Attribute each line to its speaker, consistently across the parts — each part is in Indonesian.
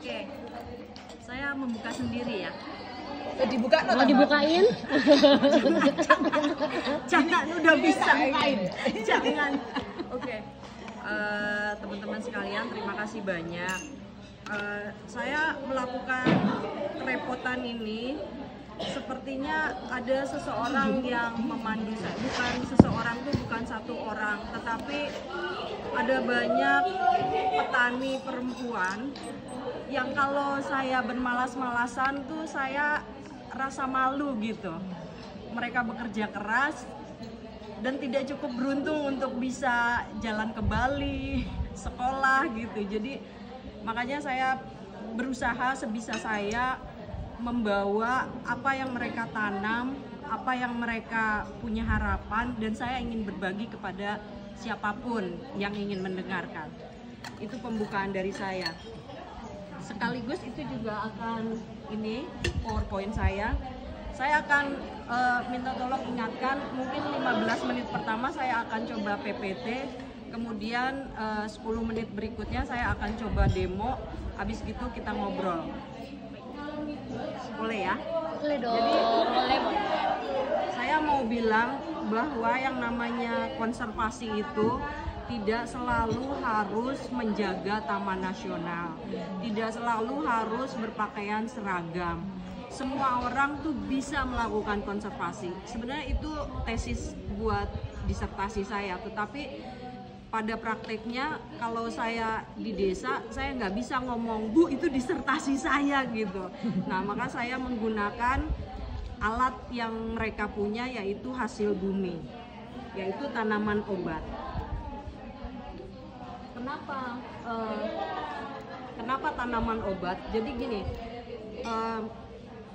Speaker 1: Oke, saya membuka sendiri ya.
Speaker 2: Dibuka no,
Speaker 3: Mau dibukain?
Speaker 1: Jangan, udah bisa. Jangan. Oke. Teman-teman sekalian, terima kasih banyak. Saya melakukan kerepotan ini. Sepertinya ada seseorang yang memandu saya. Bukan satu orang, tetapi ada banyak petani perempuan yang kalau saya bermalas-malasan tuh saya rasa malu gitu. Mereka bekerja keras dan tidak cukup beruntung untuk bisa jalan ke Bali, sekolah gitu. Jadi makanya saya berusaha sebisa saya membawa apa yang mereka tanam, apa yang mereka punya harapan, dan saya ingin berbagi kepada siapapun yang ingin mendengarkan. Itu pembukaan dari saya. Sekaligus itu juga akan ini PowerPoint saya. Saya akan minta tolong ingatkan, mungkin 15 menit pertama saya akan coba PPT, kemudian 10 menit berikutnya saya akan coba demo, habis gitu kita ngobrol. Boleh ya?
Speaker 3: Boleh dong.
Speaker 1: Jadi,
Speaker 3: boleh.
Speaker 1: Saya mau bilang bahwa yang namanya konservasi itu tidak selalu harus menjaga taman nasional, tidak selalu harus berpakaian seragam. Semua orang tuh bisa melakukan konservasi. Sebenarnya itu tesis buat disertasi saya, tetapi pada prakteknya kalau saya di desa, saya nggak bisa ngomong, Bu itu disertasi saya gitu. Nah maka saya menggunakan alat yang mereka punya, yaitu hasil bumi, yaitu tanaman obat. Kenapa tanaman obat? Jadi gini,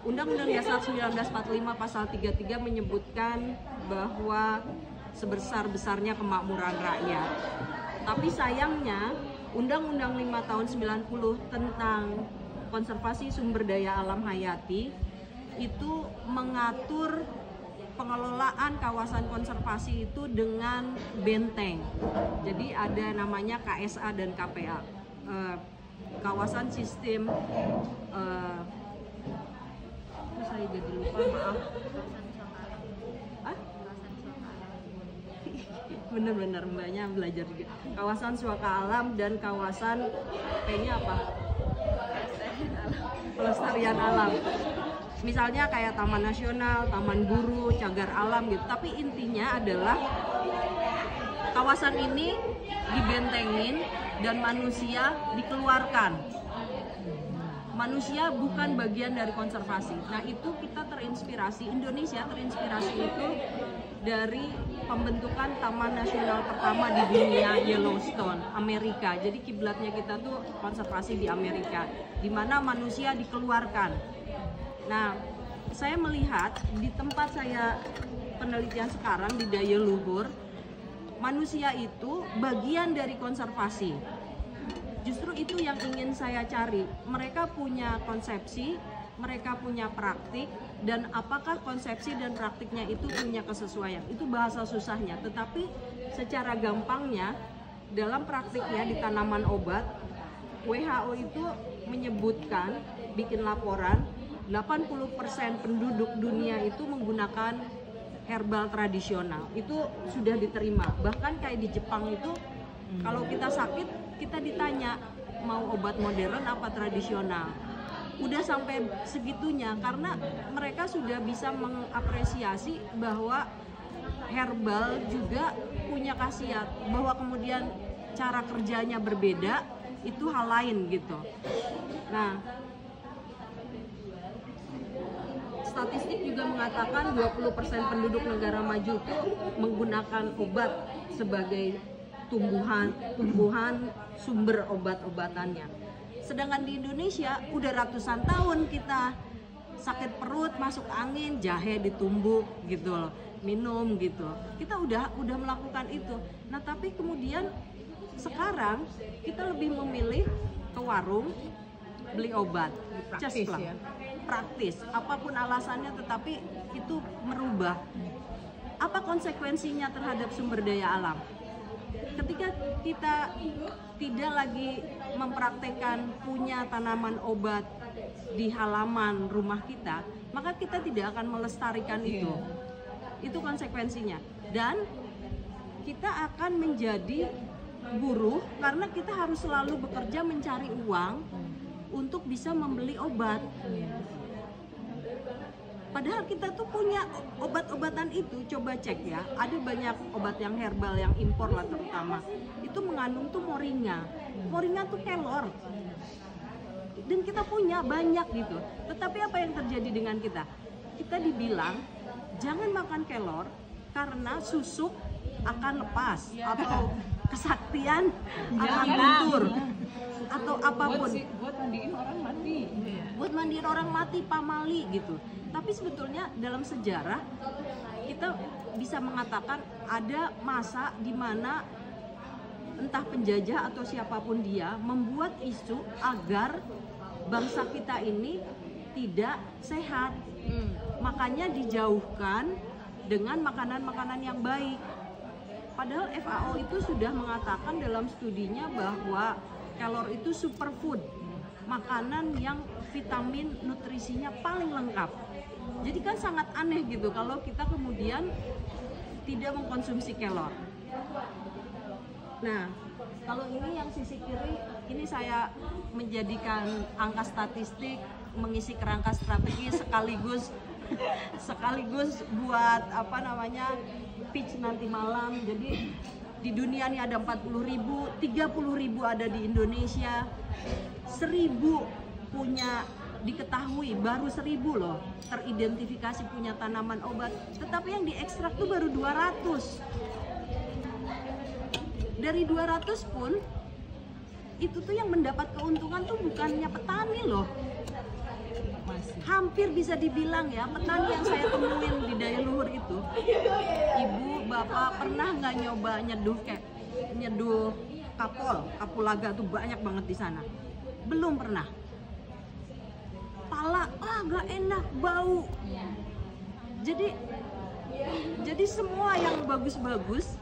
Speaker 1: Undang-Undang Dasar 1945 pasal 33 menyebutkan bahwa sebesar-besarnya kemakmuran rakyat. Tapi sayangnya Undang-Undang 5 tahun 90 tentang konservasi sumber daya alam hayati itu mengatur pengelolaan kawasan konservasi itu dengan benteng. Jadi ada namanya KSA dan KPA, kawasan sistem saya jadi lupa, maaf. Bener-bener mbaknya belajar juga. Kawasan suaka alam dan kawasan kayaknya apa? Pelestarian alam. Misalnya kayak Taman Nasional, Taman Guru, Cagar Alam gitu. Tapi intinya adalah kawasan ini dibentengin dan manusia dikeluarkan. Manusia bukan bagian dari konservasi. Nah itu kita terinspirasi, Indonesia terinspirasi itu dari pembentukan Taman Nasional pertama di dunia, Yellowstone, Amerika. Jadi kiblatnya kita tuh konservasi di Amerika, di mana manusia dikeluarkan. Nah, saya melihat di tempat saya penelitian sekarang di Daya Luhur, manusia itu bagian dari konservasi. Justru itu yang ingin saya cari. Mereka punya konsepsi, mereka punya praktik, dan apakah konsepsi dan praktiknya itu punya kesesuaian. Itu bahasa susahnya, tetapi secara gampangnya dalam praktiknya di tanaman obat, WHO itu menyebutkan, bikin laporan 80% penduduk dunia itu menggunakan herbal tradisional. Itu sudah diterima. Bahkan kayak di Jepang itu kalau kita sakit, kita ditanya mau obat modern apa tradisional. Udah sampai segitunya karena mereka sudah bisa mengapresiasi bahwa herbal juga punya khasiat, bahwa kemudian cara kerjanya berbeda, itu hal lain gitu. Nah, statistik juga mengatakan 20% penduduk negara maju itu menggunakan obat sebagai tumbuhan sumber obat-obatannya. Sedangkan di Indonesia udah ratusan tahun kita sakit perut, masuk angin, jahe ditumbuk gitu loh, minum gitu. Kita udah melakukan itu. Nah, tapi kemudian sekarang kita lebih memilih ke warung beli obat,
Speaker 2: Praktis ya.
Speaker 1: Praktis, apapun alasannya, tetapi itu merubah. Apa konsekuensinya terhadap sumber daya alam? Ketika kita tidak lagi mempraktekkan punya tanaman obat di halaman rumah kita, maka kita tidak akan melestarikan itu. Itu konsekuensinya. Dan kita akan menjadi buruh karena kita harus selalu bekerja mencari uang untuk bisa membeli obat. Padahal kita tuh punya obat-obatan itu, coba cek ya, ada banyak obat yang herbal yang impor lah terutama, itu mengandung tuh moringa. Moringa tuh kelor, dan kita punya banyak gitu. Tetapi apa yang terjadi dengan kita? Kita dibilang jangan makan kelor karena susuk akan lepas atau kesaktian akan luntur atau apapun.
Speaker 2: Buat mandiin orang mati.
Speaker 1: Buat mandiin orang mati, pamali gitu. Tapi sebetulnya dalam sejarah kita bisa mengatakan ada masa di mana entah penjajah atau siapapun dia membuat isu agar bangsa kita ini tidak sehat. Makanya dijauhkan dengan makanan-makanan yang baik. Padahal FAO itu sudah mengatakan dalam studinya bahwa kelor itu superfood, makanan yang vitamin nutrisinya paling lengkap. Jadi kan sangat aneh gitu kalau kita kemudian tidak mengkonsumsi kelor. Nah, kalau ini yang sisi kiri, ini saya menjadikan angka statistik, mengisi kerangka strategi sekaligus buat apa namanya pitch nanti malam. Jadi di dunia ini ada 40.000, 30.000 ada di Indonesia, 1.000 punya diketahui, baru 1.000 loh teridentifikasi punya tanaman obat, tetapi yang diekstrak tuh baru 200. Dari 200 pun itu tuh yang mendapat keuntungan tuh bukannya petani loh. Hampir bisa dibilang ya, petani yang saya temuin di Daya Luhur itu, ibu, bapak pernah nggak nyoba nyeduh kapulaga tuh banyak banget di sana? Belum pernah. Pala, nggak enak, bau. Jadi semua yang bagus-bagus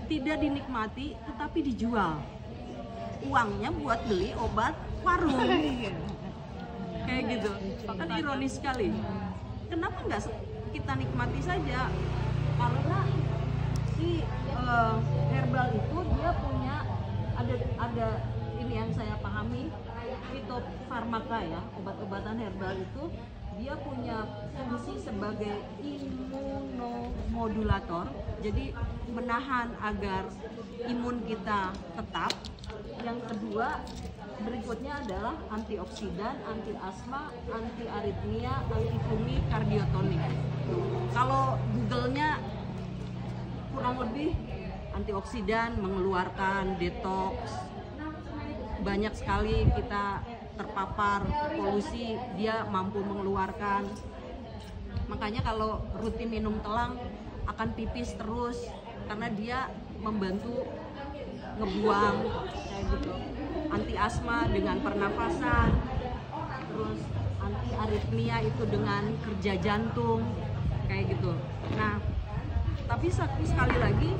Speaker 1: tidak dinikmati, tetapi dijual. Uangnya buat beli obat warung. Kayak gitu, kan ironis sekali. Kenapa nggak kita nikmati saja? Karena si herbal itu dia punya ada ini yang saya pahami, fitofarmaka ya, obat-obatan herbal itu dia punya fungsi sebagai imunomodulator, jadi menahan agar imun kita tetap. Yang kedua berikutnya adalah antioksidan, anti asma, anti aritmia, anti fungsi, kardiotonik. Kalau Google-nya kurang lebih antioksidan, mengeluarkan detox. Banyak sekali kita terpapar polusi, dia mampu mengeluarkan. Makanya kalau rutin minum telang akan pipis terus karena dia membantu ngebuang kayak gitu. Anti asma dengan pernafasan, terus anti aritmia itu dengan kerja jantung kayak gitu. Nah, tapi sekali lagi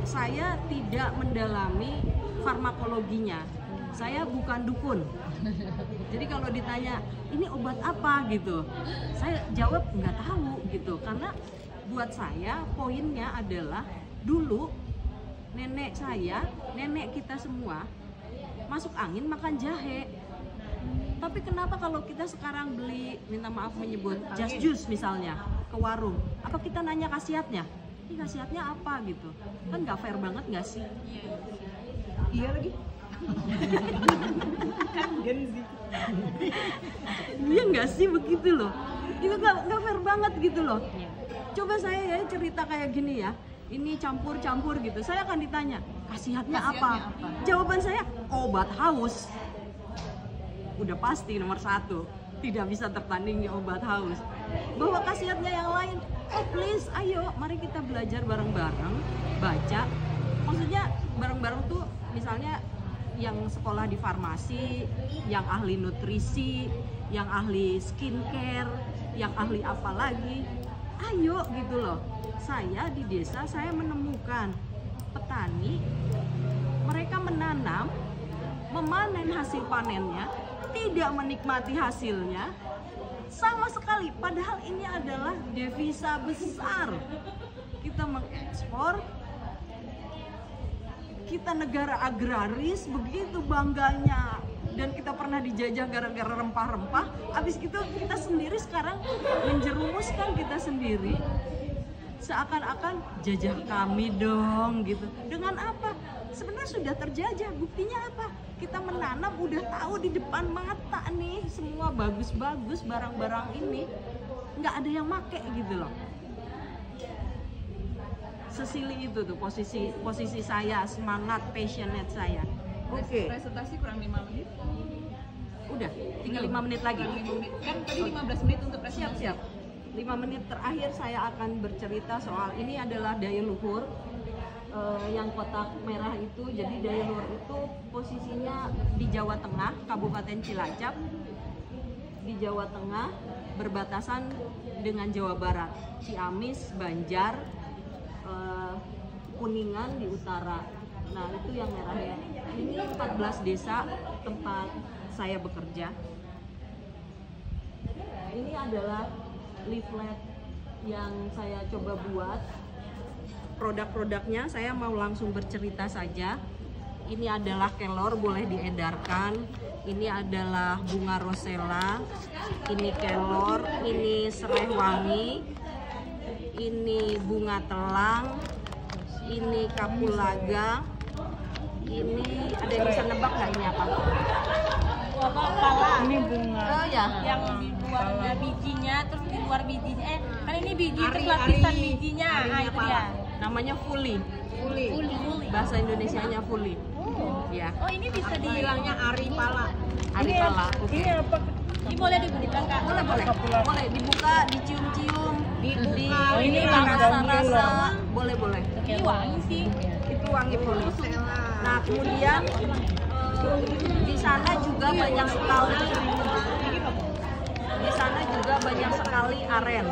Speaker 1: saya tidak mendalami farmakologinya. Saya bukan dukun. Jadi kalau ditanya ini obat apa gitu, saya jawab nggak tahu gitu. Karena buat saya poinnya adalah dulu nenek saya, nenek kita semua masuk angin makan jahe. Tapi kenapa kalau kita sekarang beli, minta maaf menyebut, just juice misalnya ke warung, apa kita nanya khasiatnya? Ini khasiatnya apa gitu? Kan nggak fair banget nggak sih?
Speaker 2: Iya lagi. Kan Gen Z.
Speaker 1: Iya nggak sih begitu loh? Itu nggak fair banget gitu loh. Coba saya ya cerita kayak gini ya. Ini campur-campur gitu, saya akan ditanya khasiatnya apa? Jawaban saya obat haus. Udah pasti nomor 1, tidak bisa tertandingi obat haus. Bahwa khasiatnya yang lain, please, ayo mari kita belajar bareng-bareng, baca. Maksudnya bareng-bareng tuh misalnya yang sekolah di farmasi, yang ahli nutrisi, yang ahli skincare, yang ahli apa lagi, ayo gitu loh. Saya di desa, saya menemukan petani, mereka menanam memanen hasil panennya, tidak menikmati hasilnya sama sekali. Padahal ini adalah devisa besar. Kita mengekspor, kita negara agraris, begitu bangganya, dan kita pernah dijajah gara-gara rempah-rempah. Habis itu kita sendiri sekarang menjerumuskan kita sendiri, seakan-akan jajah kami dong gitu. Dengan apa? Sebenarnya sudah terjajah. Buktinya apa? Kita menanam udah tahu di depan mata nih, semua bagus-bagus barang-barang ini, nggak ada yang make gitu loh. Sesili itu tuh posisi saya, semangat, passionate saya. Oke.
Speaker 2: Presentasi kurang 5 menit.
Speaker 1: Udah, tinggal 5 menit lagi.
Speaker 2: Kurang 5 menit. Kan tadi 15 menit untuk presentasi.
Speaker 1: Siap-siap. 5 menit terakhir saya akan bercerita soal ini adalah daya luhur yang kotak merah itu. Jadi daya luhur itu posisinya di Jawa Tengah, Kabupaten Cilacap, di Jawa Tengah, berbatasan dengan Jawa Barat, Ciamis, Banjar, Kuningan di utara. Nah itu yang merah ya. Ini 14 desa tempat saya bekerja. Ini adalah leaflet yang saya coba buat. Produk-produknya saya mau langsung bercerita saja. Ini adalah kelor, boleh diedarkan. Ini adalah bunga rosella. Ini kelor, ini serai wangi. Ini bunga telang. Ini kapulaga. Ini ada yang bisa nebak nggak ini apa?
Speaker 3: Pala.
Speaker 2: Ini bunga.
Speaker 1: Oh ya.
Speaker 3: Yang di luar bijinya, terus di luar bijinya. Kan ini biji
Speaker 2: Ari,
Speaker 3: terus lapisan
Speaker 2: ari.
Speaker 3: bijinya.
Speaker 2: Arinya
Speaker 3: Nah, itu
Speaker 2: pala.
Speaker 3: dia.
Speaker 1: Namanya fuli.
Speaker 2: Uli.
Speaker 1: Bahasa Indonesianya fuli. Ya.
Speaker 3: Oh, ini bisa di
Speaker 2: Bilangnya ari pala.
Speaker 1: Ari pala. Oke.
Speaker 2: Ini apa?
Speaker 3: Ini boleh dibuka Kak.
Speaker 1: Boleh, boleh. Boleh dibuka, dicium-cium,
Speaker 2: Dibuka.
Speaker 1: di
Speaker 2: Ini
Speaker 1: rasa-rasa. Boleh, boleh.
Speaker 3: Ini wangi sih.
Speaker 1: Itu wangi fuli. Nah, kemudian di sana juga banyak sekali aren,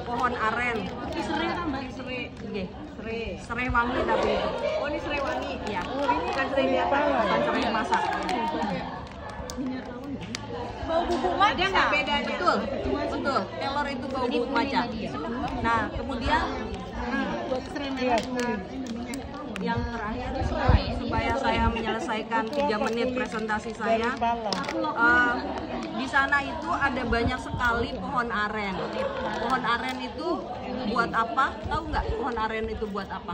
Speaker 1: pohon aren.
Speaker 2: Ini serai kan Mbak? Serai.
Speaker 1: Oke.
Speaker 2: Serai.
Speaker 1: Serai wangi tapi itu.
Speaker 2: Oh ini serai wangi.
Speaker 1: Iya.
Speaker 2: Ini bukan serai biasa.
Speaker 1: Bukan serai masak.
Speaker 3: Bau bubuk maca.
Speaker 2: Ada nggak bedanya?
Speaker 1: Betul, betul. Kelor itu bau bubuk maca. Nah, kemudian yang terakhir supaya saya menyelesaikan 3 menit presentasi saya, di sana itu ada banyak sekali pohon aren. Pohon aren itu buat apa? Tahu nggak pohon aren itu buat apa?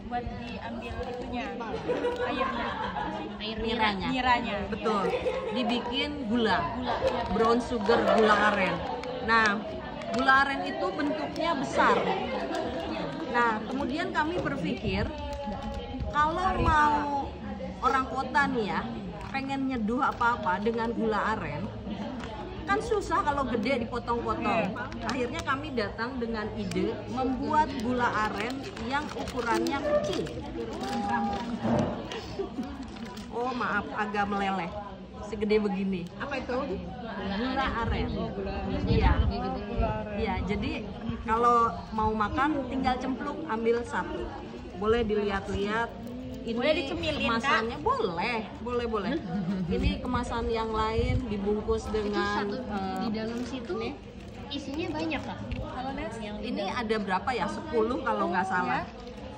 Speaker 3: Buat diambil itunya. Air
Speaker 1: Niranya.
Speaker 3: Niranya.
Speaker 1: Betul. Dibikin gula. Brown sugar gula aren. Nah, gula aren itu bentuknya besar. Nah, kemudian kami berpikir kalau mau orang kota nih ya, pengen nyeduh apa-apa dengan gula aren, kan susah kalau gede dipotong-potong. Akhirnya kami datang dengan ide membuat gula aren yang ukurannya kecil. Oh maaf, agak meleleh, segede begini.
Speaker 2: Apa itu?
Speaker 1: Gula aren. Iya. Iya, jadi kalau mau makan tinggal cemplung, ambil satu. Boleh dilihat-lihat. Ini
Speaker 3: Boleh dicemilin,
Speaker 1: kemasannya
Speaker 3: Kak?
Speaker 1: boleh. Ini kemasan yang lain dibungkus dengan
Speaker 4: Di dalam situ
Speaker 1: nih.
Speaker 4: isinya banyak Kak.
Speaker 3: Kalau Nes yang
Speaker 1: Ini ada berapa ya? 10 kalau nggak salah.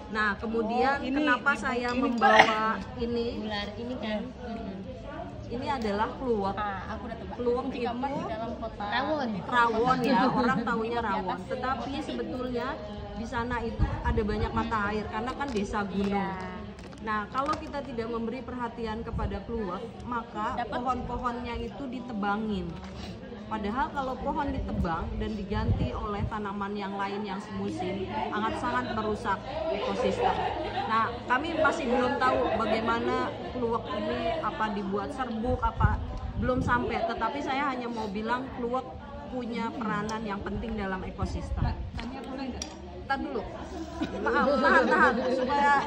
Speaker 1: Nah, kemudian
Speaker 2: ini
Speaker 1: kenapa saya membawa ini?
Speaker 4: Ular ini kan
Speaker 1: Ini adalah kluwek.
Speaker 3: aku udah tebak.
Speaker 1: Kluwek
Speaker 3: Digambar
Speaker 1: itu
Speaker 3: di dalam kotak.
Speaker 1: rawon ya, orang taunya rawon. Tetapi sebetulnya di sana itu ada banyak mata air karena kan desa gunung. Nah, kalau kita tidak memberi perhatian kepada kluwek, maka pohon-pohonnya itu ditebangin. Padahal kalau pohon ditebang dan diganti oleh tanaman yang lain yang semusim, sangat merusak ekosistem. Nah, kami masih belum tahu bagaimana kluwek ini apa dibuat serbuk, apa belum sampai. Tetapi saya hanya mau bilang kluwek punya peranan yang penting dalam ekosistem.
Speaker 2: Tanya boleh nggak?
Speaker 1: Tahan dulu. Tahan supaya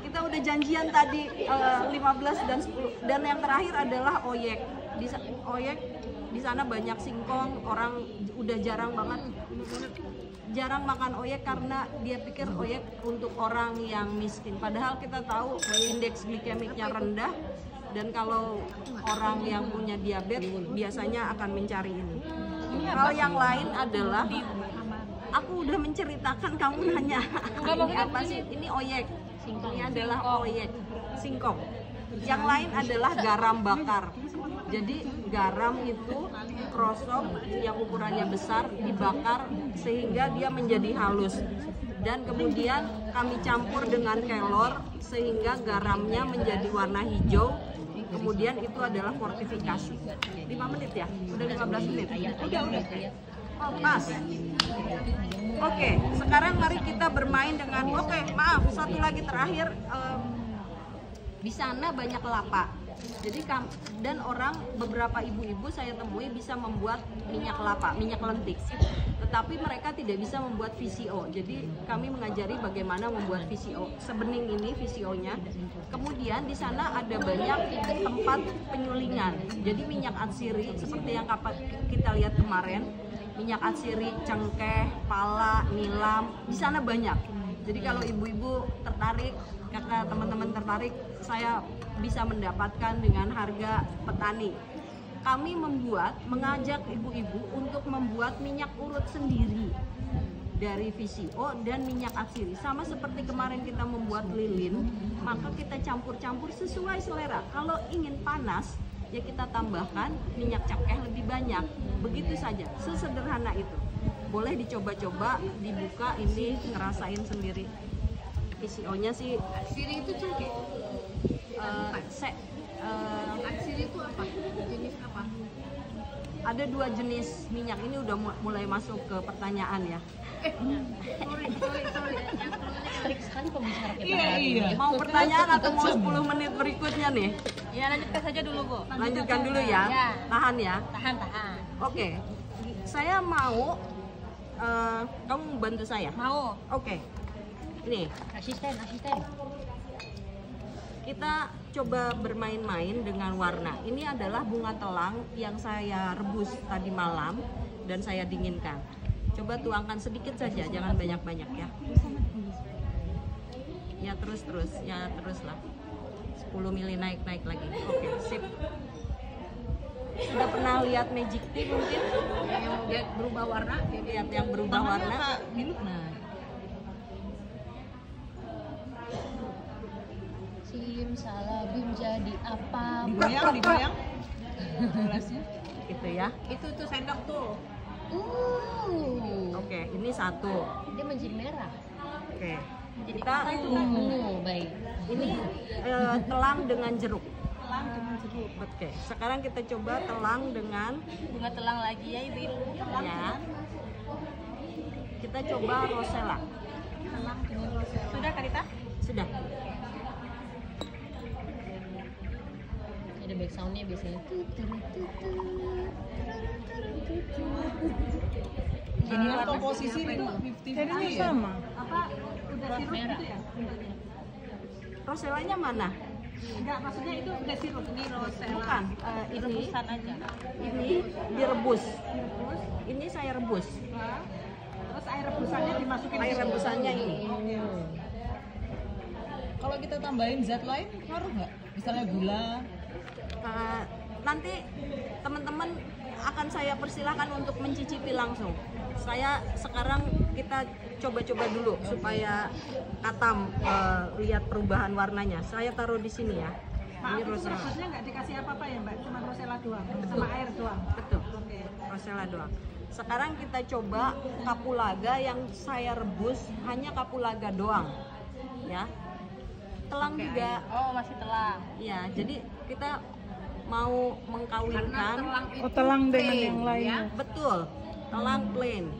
Speaker 1: kita udah janjian tadi 15 dan 10 dan yang terakhir adalah oyek. Oyek di sana banyak singkong, orang udah jarang makan oyek karena dia pikir oyek untuk orang yang miskin. Padahal kita tahu indeks glikemiknya rendah Dan kalau orang yang punya diabetes biasanya akan mencari ini. Hal yang lain adalah aku udah menceritakan, kamu nanya ini apa sih? Ini oyek. Ini adalah oyek, singkong. Yang lain adalah garam bakar. Jadi garam itu krosok yang ukurannya besar dibakar sehingga dia menjadi halus. Dan kemudian kami campur dengan kelor sehingga garamnya menjadi warna hijau. Kemudian itu adalah fortifikasi. 5 menit ya? Udah 15 menit? Udah. Oh, pas. Oke, sekarang mari kita bermain dengan, maaf, satu lagi terakhir. Di sana banyak kelapa. Jadi dan beberapa ibu-ibu saya temui bisa membuat minyak kelapa, minyak lentik. Tetapi mereka tidak bisa membuat VCO. Jadi kami mengajari bagaimana membuat VCO. Sebening ini VCO-nya. Kemudian di sana ada banyak tempat penyulingan. Jadi minyak atsiri seperti yang kita lihat kemarin, minyak atsiri, cengkeh, pala, nilam, di sana banyak. Jadi kalau ibu-ibu tertarik, kakak teman-teman tertarik, saya bisa mendapatkan dengan harga petani. Kami mengajak ibu-ibu untuk membuat minyak urut sendiri dari VCO dan minyak atsiri. Sama seperti kemarin kita membuat lilin, maka kita campur-campur sesuai selera. Kalau ingin panas, ya kita tambahkan minyak cengkeh lebih banyak. Begitu saja, sesederhana itu. Boleh dicoba-coba, dibuka ini, ngerasain sendiri. VCO-nya sih
Speaker 4: Atsiri itu cengkeh. Atsiri itu apa? Jenis apa?
Speaker 1: Ada 2 jenis minyak. Ini udah mulai masuk ke pertanyaan ya.
Speaker 4: Sorry. Yang sekali pembicara kita hari ini.
Speaker 1: Mau pertanyaan atau mau 10 menit berikutnya nih?
Speaker 3: Ya lanjutkan saja dulu Bu.
Speaker 1: Lanjutkan dulu ya.
Speaker 3: Ya.
Speaker 1: Tahan ya.
Speaker 3: Tahan.
Speaker 1: Oke. Saya mau kamu bantu saya.
Speaker 3: Mau.
Speaker 1: Oke. Ini
Speaker 4: Asisten.
Speaker 1: kita coba bermain-main dengan warna. Ini adalah bunga telang yang saya rebus tadi malam dan saya dinginkan. Coba tuangkan sedikit saja, jangan banyak-banyak ya. Ya terus lah. 10 mili naik lagi. Oke, sip. Sudah pernah lihat magic tea mungkin? Yang berubah warna? Lihat yang berubah warna.
Speaker 4: Salabim jadi apa?
Speaker 2: Digoyang. Gelasnya.
Speaker 1: Gitu ya.
Speaker 2: Itu tuh sendok tuh.
Speaker 1: Oke, ini satu.
Speaker 4: Dia menjadi merah.
Speaker 1: Oke. Kita
Speaker 4: Baik.
Speaker 1: ini telang dengan jeruk. Oke. Sekarang kita coba telang dengan
Speaker 3: Bunga telang lagi ya Ibu.
Speaker 1: ya. Kita coba rosella.
Speaker 3: Sudah Karita?
Speaker 1: Sudah.
Speaker 4: Ada back soundnya biasanya.
Speaker 2: Ini komposisi itu 50-50 ya?
Speaker 5: sama.
Speaker 2: Apa udah sirup gitu ya?
Speaker 1: Rosellanya mana?
Speaker 2: Enggak, maksudnya itu udah sirup ini rosella.
Speaker 1: Bukan. Ini
Speaker 3: Rebusan aja.
Speaker 1: ini direbus. Ini saya rebus.
Speaker 2: Nah, terus air rebusannya dimasukin
Speaker 1: Air
Speaker 2: ke situ.
Speaker 1: rebusannya ini.
Speaker 5: Kalau kita tambahin zat lain, ngaruh nggak? Misalnya gula.
Speaker 1: Nanti teman-teman akan saya persilahkan untuk mencicipi langsung. Sekarang kita coba-coba dulu supaya Katam lihat perubahan warnanya. Saya taruh di sini ya.
Speaker 2: Maaf,
Speaker 1: Ini
Speaker 2: itu
Speaker 1: rosella.
Speaker 2: rebusnya nggak dikasih apa-apa ya Mbak? Cuma rosella doang, sama air doang.
Speaker 1: Betul.
Speaker 2: Oke.
Speaker 1: Rosella doang. Sekarang kita coba kapulaga yang saya rebus, hanya kapulaga doang. Ya. Telang juga.
Speaker 3: Oh masih telang.
Speaker 1: Ya, jadi kita mau mengkawinkan.
Speaker 5: Telang dengan yang lain.
Speaker 1: Betul, telang plain.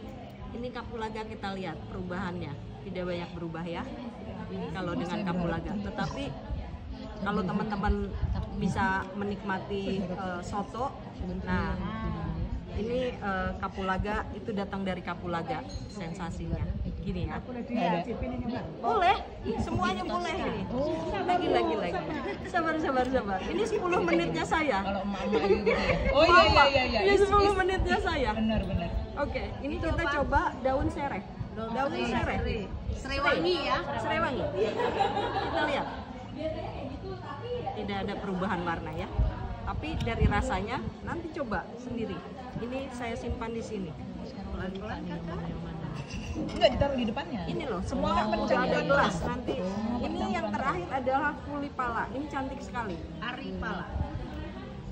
Speaker 1: Ini kapulaga kita lihat perubahannya, tidak banyak berubah ya. Ini kalau dengan kapulaga. Tetapi kalau teman-teman bisa menikmati soto, nah ini kapulaga itu datang dari kapulaga sensasinya. Gini ya.
Speaker 2: Boleh dicicipin ini Mbak?
Speaker 1: Boleh, semuanya boleh ini. Lagi. Sabar. Ini 10 menitnya saya.
Speaker 5: Kalau emak-emak gitu ya. Oh iya.
Speaker 1: Ini 10 menitnya saya.
Speaker 5: Benar.
Speaker 1: Oke, ini kita coba daun sereh. Daun sereh.
Speaker 4: Serewangi ya.
Speaker 1: Serewangi. Kita lihat. tidak ada perubahan warna ya. Tapi dari rasanya nanti coba sendiri. Ini saya simpan di sini. Pelan-pelan kakak.
Speaker 5: Enggak ditaruh di depannya.
Speaker 1: Ini loh, semua udah ada gelas nanti. Ini yang terakhir adalah kulipala. Ini cantik sekali.
Speaker 2: Aripala.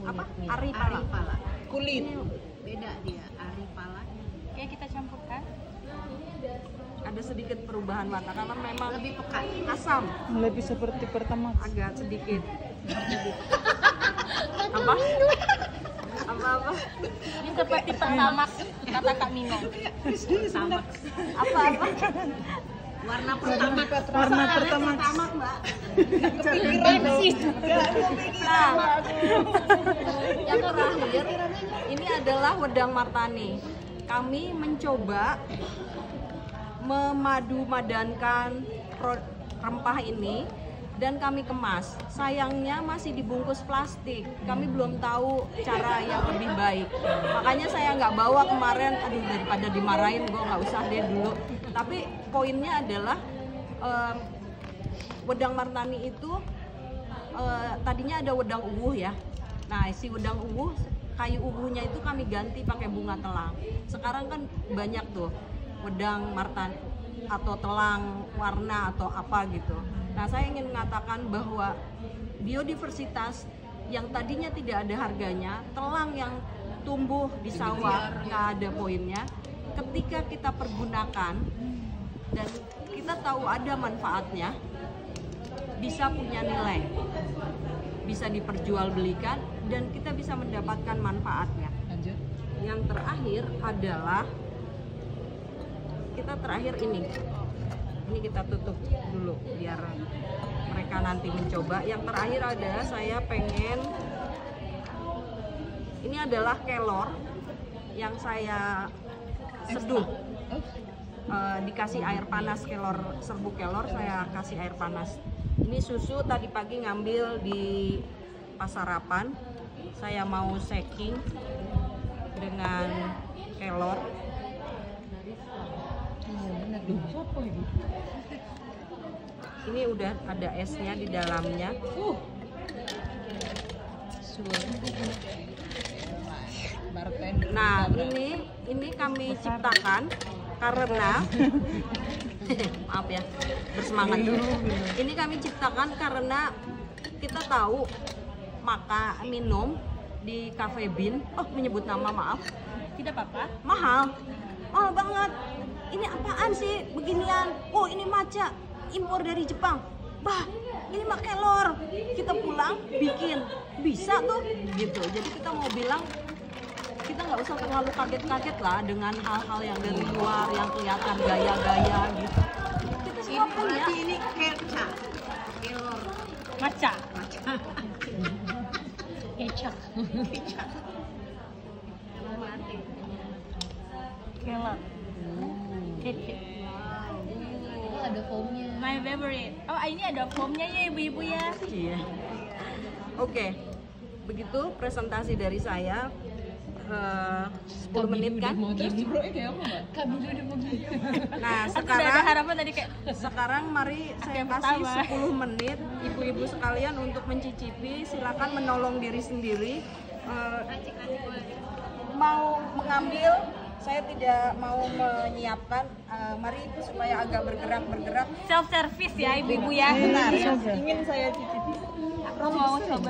Speaker 1: Apa? Aripala.
Speaker 2: Aripala.
Speaker 5: Kulit.
Speaker 2: Beda dia, Aripala.
Speaker 3: Oke, kita campurkan.
Speaker 1: Ada sedikit perubahan warna karena memang
Speaker 2: Lebih pekat.
Speaker 1: asam,
Speaker 5: Lebih seperti pertama.
Speaker 1: agak sedikit. Apa? Apa?
Speaker 3: Ini seperti pertamax kata Kak Mino.
Speaker 2: Sama.
Speaker 1: Apa?
Speaker 2: Warna pertama.
Speaker 5: Warna pertama.
Speaker 2: Mbak.
Speaker 1: Nah, yang terakhir ini adalah wedang martani. Kami mencoba memadu-madankan rempah ini dan kami kemas. Sayangnya masih dibungkus plastik. Kami belum tahu cara yang lebih baik. Makanya saya nggak bawa kemarin. Aduh, daripada dimarahin, gue nggak usah deh dulu. Tapi poinnya adalah wedang martani itu tadinya ada wedang uwuh ya. Nah, si wedang uwuh, kayu uwuhnya itu kami ganti pakai bunga telang. Sekarang kan banyak tuh wedang martani atau telang warna atau apa gitu. Nah, saya ingin mengatakan bahwa biodiversitas yang tadinya tidak ada harganya, telang yang tumbuh di sawah nggak ada poinnya, ketika kita pergunakan dan kita tahu ada manfaatnya, bisa punya nilai, bisa diperjualbelikan dan kita bisa mendapatkan manfaatnya.
Speaker 5: Lanjut.
Speaker 1: Yang terakhir adalah kita terakhir ini kita tutup dulu biar mereka nanti mencoba. Yang terakhir adalah saya pengen, ini adalah kelor yang saya seduh. Dikasih air panas, kelor, serbuk kelor saya kasih air panas. Ini susu tadi pagi ngambil di Pasarapan. Saya mau shaking dengan kelor. Ini udah ada esnya di dalamnya. Nah, ini kami ciptakan karena maaf ya, bersemangat dulu. Ini kami ciptakan karena kita tahu minum di Cafe Bean. Oh, menyebut nama, maaf.
Speaker 3: Tidak apa-apa.
Speaker 1: Mahal banget. Ini apaan sih beginian? Oh, ini matcha impor dari Jepang. Bah, ini mah kelor. Kita pulang bikin, bisa tuh gitu. Jadi kita mau bilang kita nggak usah terlalu kaget-kaget lah dengan hal-hal yang dari luar yang kelihatan gaya-gaya gitu. Kita semua punya.
Speaker 2: Ini keca. Kelor.
Speaker 3: Maca.
Speaker 4: Kecap.
Speaker 3: Kelor.
Speaker 4: Oh, ada foamnya.
Speaker 3: My favorite. Oh, ini ada foamnya ya ibu-ibu ya.
Speaker 1: Iya. Oke. Begitu presentasi dari saya. 10 menit kan?
Speaker 5: Terus bro kayak apa mbak?
Speaker 4: Kami udah mau gitu.
Speaker 1: Nah,
Speaker 3: Aku udah ada harapan tadi kayak
Speaker 1: sekarang mari saya
Speaker 3: yang
Speaker 1: kasih
Speaker 3: pertama.
Speaker 1: 10 menit ibu-ibu sekalian untuk mencicipi. Silakan menolong diri sendiri. Mau mengambil, saya tidak mau menyiapkan. Mari supaya agak bergerak.
Speaker 3: self service ya ibu-ibu ya.
Speaker 1: Benar ya.
Speaker 5: Ingin saya cicipi.
Speaker 3: Aku mau coba.